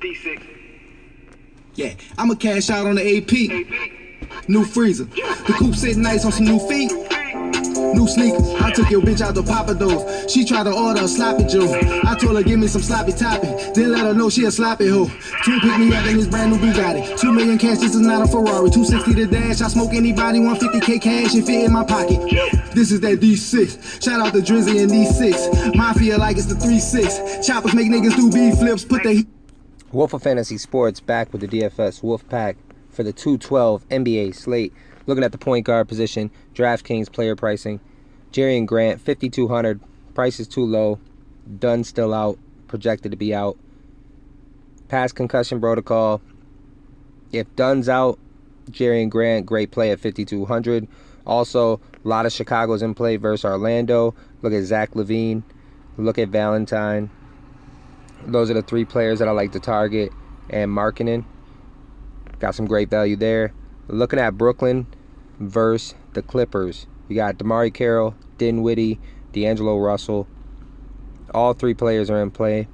D6. Yeah, I'ma cash out on the AP. New freezer. The coupe sitting nice on some new feet. New sneakers. I took your bitch out to Papa Do's. She tried to order a sloppy Joe. I told her give me some sloppy topping. Then let her know she a sloppy hoe. Two pick me up in this brand new Bugatti. 2 million cash, this is not a Ferrari. 260 the dash, I smoke anybody. 150K cash and fit in my pocket. This is that D6. Shout out to Drizzy and D6. Mafia like it's the 3-6. Choppers make niggas do B flips. Put the Wolf of Fantasy Sports back with the DFS Wolfpack for the 212 NBA slate. Looking at the point guard position, DraftKings player pricing. Jerry Grant, 5,200. Price is too low. Dunn still out. Projected to be out. Past concussion protocol. If Dunn's out, Jerry Grant, great play at 5,200. Also, a lot of Chicago's in play versus Orlando. Look at Zach LaVine. Look at Valentine. Those are the 3 players that I like to target. And Markkanen. Got some great value there. Looking at Brooklyn versus the Clippers. You got DeMar Carroll, Dinwiddie, D'Angelo Russell. All 3 players are in play.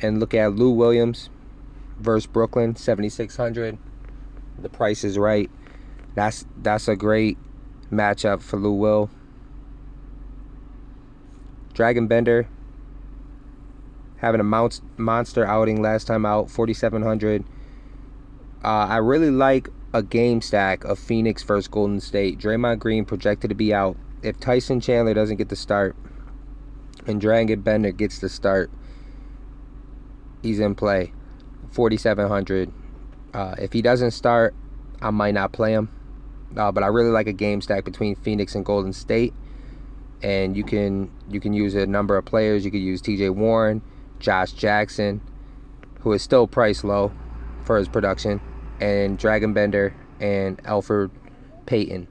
And look at Lou Williams versus Brooklyn, 7,600. The price is right. That's a great matchup for Lou Will. Dragon Bender having a monster outing last time out, 4,700. I really like a game stack of Phoenix versus Golden State. Draymond Green projected to be out. If Tyson Chandler doesn't get the start and Dragon Bender gets the start, he's in play, 4,700. If he doesn't start, I might not play him. But I really like a game stack between Phoenix and Golden State. And you can use a number of players. You could use TJ Warren, Josh Jackson, who is still priced low for his production, and Dragon Bender and Elfrid Payton.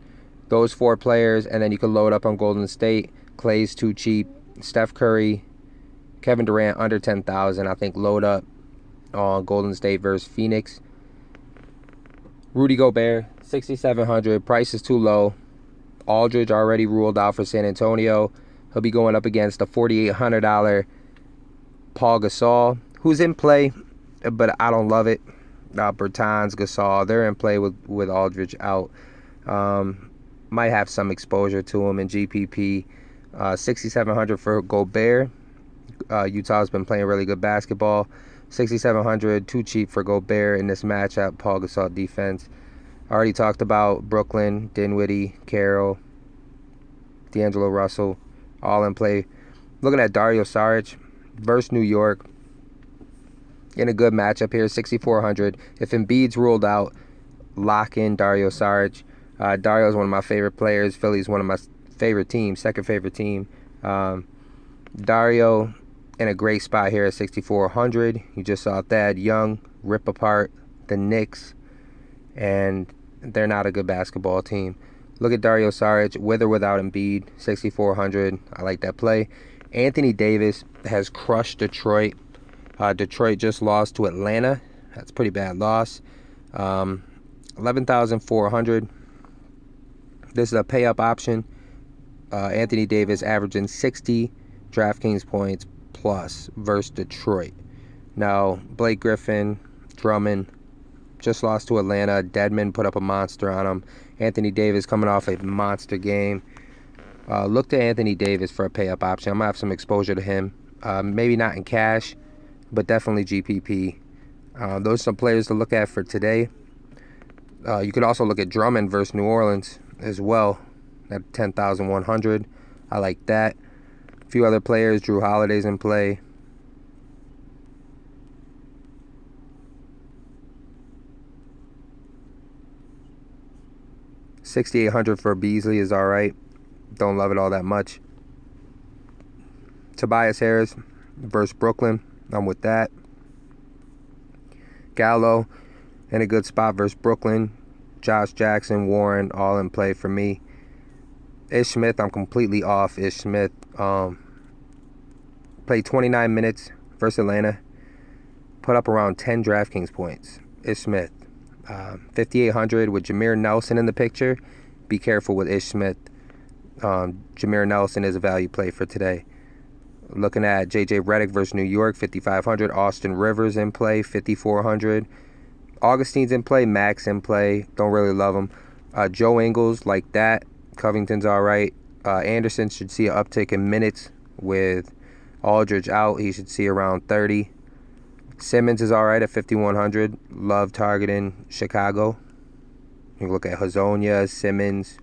Those 4 players, and then you can load up on Golden State. Clay's too cheap. Steph Curry, Kevin Durant under 10,000. I think load up on Golden State versus Phoenix. Rudy Gobert, 6,700. Price is too low. Aldridge already ruled out for San Antonio. He'll be going up against a $4,800 Paul Gasol, who's in play, but I don't love it. Bertans, Gasol, they're in play with Aldridge out. Might have some exposure to him in GPP. 6,700 for Gobert. Utah's been playing really good basketball. 6,700, too cheap for Gobert in this matchup. Paul Gasol defense. Already talked about Brooklyn, Dinwiddie, Carroll, D'Angelo Russell, all in play. Looking at Dario Saric versus New York. In a good matchup here, 6,400. If Embiid's ruled out, lock in Dario Saric. Dario is one of my favorite players. Philly's one of my favorite teams, second favorite team. Dario in a great spot here at 6,400. You just saw Thad Young rip apart the Knicks, and they're not a good basketball team. Look at Dario Saric with or without Embiid, 6,400. I like that play. Anthony Davis has crushed Detroit. Detroit just lost to Atlanta. That's a pretty bad loss. 11,400. This is a pay-up option. Anthony Davis averaging 60 DraftKings points plus versus Detroit. Now, Blake Griffin, Drummond just lost to Atlanta. Dedmon put up a monster on him. Anthony Davis coming off a monster game. Look to Anthony Davis for a pay-up option. I'm going to have some exposure to him. Maybe not in cash, but definitely GPP. Those are some players to look at for today. You could also look at Drummond versus New Orleans as well at 10,100. I like that. A few other players. Drew Holiday's in play. $6,800 for Beasley is all right. Don't love it all that much. Tobias Harris versus Brooklyn. I'm with that. Gallo in a good spot versus Brooklyn. Josh Jackson, Warren, all in play for me. Ish Smith, I'm completely off Ish Smith. Played 29 minutes versus Atlanta. Put up around 10 DraftKings points. Ish Smith. 5,800 with Jameer Nelson in the picture. Be careful with Ish Smith. Jameer Nelson is a value play for today. Looking at J.J. Redick versus New York, 5,500. Austin Rivers in play, 5,400. Augustine's in play. Max in play. Don't really love him. Joe Ingles, like that. Covington's all right. Anderson should see an uptick in minutes with Aldridge out. He should see around 30. Simmons is all right at 5,100. Love targeting Chicago. You can look at Hazonia, Simmons,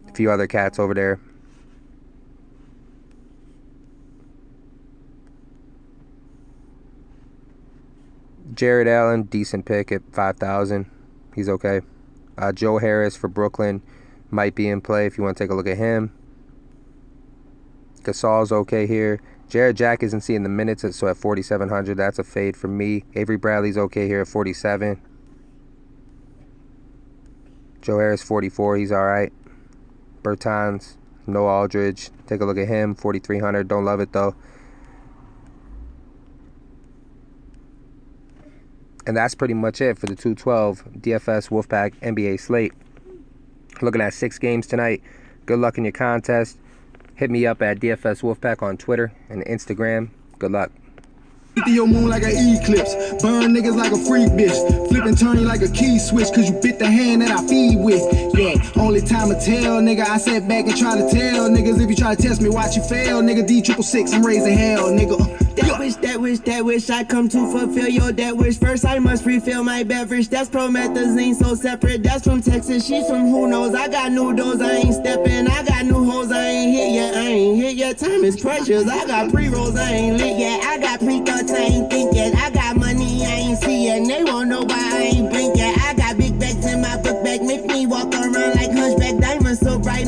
a few other cats over there. Jared Allen, decent pick at 5,000. He's okay. Joe Harris for Brooklyn might be in play if you want to take a look at him. Gasol's okay here. Jared Jack isn't seeing the minutes, so at 4,700, that's a fade for me. Avery Bradley's okay here at 47. Joe Harris, 44. He's all right. Bertans, no Aldridge. Take a look at him, 4,300. Don't love it, though. And that's pretty much it for the 212 DFS Wolfpack NBA slate. Looking at 6 games tonight. Good luck in your contest. Hit me up at DFS Wolfpack on Twitter and Instagram. Good luck. Through your moon like an eclipse. Burn niggas like a freak bitch. Flip and turn you like a key switch. Cause you bit the hand that I feed with. Yeah, only time to tell, nigga. I sat back and try to tell niggas. If you try to test me, watch you fail, nigga. D666, I'm raising hell, nigga. That wish I come to fulfill your that wish. First I must refill my beverage. That's promethazine, so separate. That's from Texas, she's from who knows. I got new doors, I ain't stepping. I got new hoes, I ain't hit yet. I ain't hit yet. Time is precious. I got pre-rolls, I ain't lit yet. I got pre-thoughts, I ain't think yet. I got money, I ain't see yet.